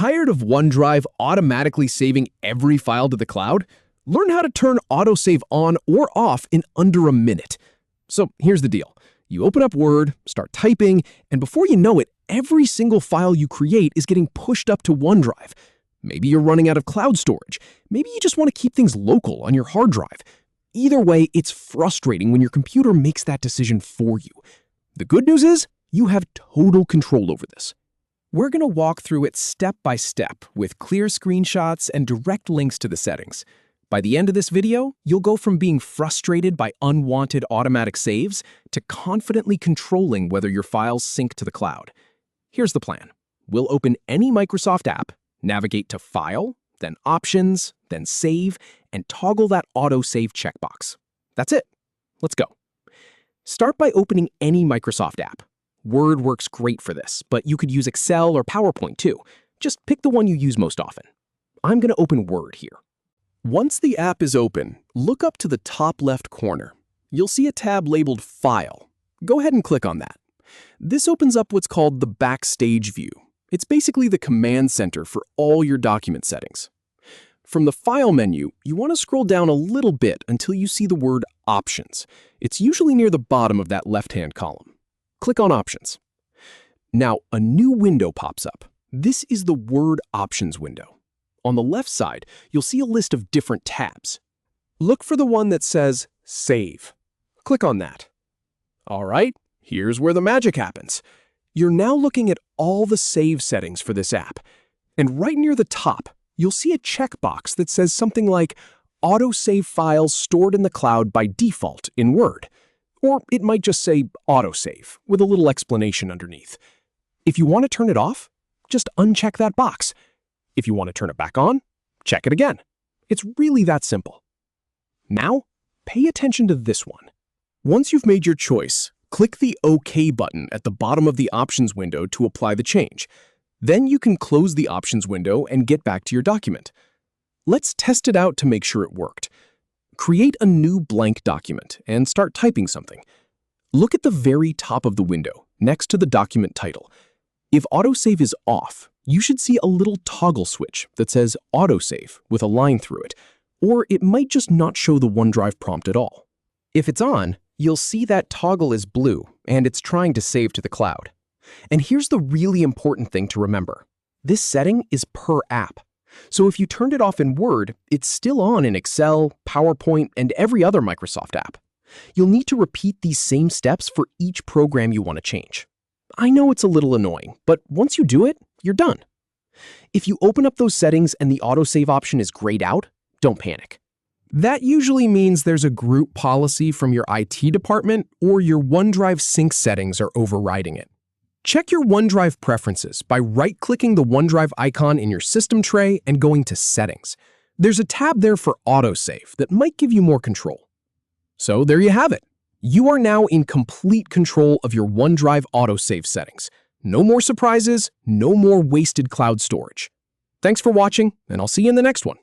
Tired of OneDrive automatically saving every file to the cloud? Learn how to turn AutoSave on or off in under a minute. So here's the deal. You open up Word, start typing, and before you know it, every single file you create is getting pushed up to OneDrive. Maybe you're running out of cloud storage. Maybe you just want to keep things local on your hard drive. Either way, it's frustrating when your computer makes that decision for you. The good news is, you have total control over this. We're going to walk through it step by step with clear screenshots and direct links to the settings. By the end of this video, you'll go from being frustrated by unwanted automatic saves to confidently controlling whether your files sync to the cloud. Here's the plan. We'll open any Microsoft app, navigate to File, then Options, then Save, and toggle that Auto-Save checkbox. That's it. Let's go. Start by opening any Microsoft app. Word works great for this, but you could use Excel or PowerPoint too. Just pick the one you use most often. I'm going to open Word here. Once the app is open, look up to the top left corner. You'll see a tab labeled File. Go ahead and click on that. This opens up what's called the Backstage view. It's basically the command center for all your document settings. From the File menu, you want to scroll down a little bit until you see the word Options. It's usually near the bottom of that left-hand column. Click on Options. Now, a new window pops up. This is the Word Options window. On the left side, you'll see a list of different tabs. Look for the one that says Save. Click on that. All right, here's where the magic happens. You're now looking at all the save settings for this app. And right near the top, you'll see a checkbox that says something like Auto-Save files stored in the cloud by default in Word. Or it might just say Autosave with a little explanation underneath. If you want to turn it off, just uncheck that box. If you want to turn it back on, check it again. It's really that simple. Now, pay attention to this one. Once you've made your choice, click the OK button at the bottom of the Options window to apply the change. Then you can close the Options window and get back to your document. Let's test it out to make sure it worked. Create a new blank document and start typing something. Look at the very top of the window, next to the document title. If Autosave is off, you should see a little toggle switch that says Autosave with a line through it, or it might just not show the OneDrive prompt at all. If it's on, you'll see that toggle is blue and it's trying to save to the cloud. And here's the really important thing to remember. This setting is per app. So if you turned it off in Word, it's still on in Excel, PowerPoint, and every other Microsoft app. You'll need to repeat these same steps for each program you want to change. I know it's a little annoying, but once you do it, you're done. If you open up those settings and the autosave option is grayed out, don't panic. That usually means there's a group policy from your IT department or your OneDrive sync settings are overriding it. Check your OneDrive preferences by right-clicking the OneDrive icon in your system tray and going to Settings. There's a tab there for Autosave that might give you more control. So there you have it. You are now in complete control of your OneDrive Autosave settings. No more surprises, no more wasted cloud storage. Thanks for watching, and I'll see you in the next one.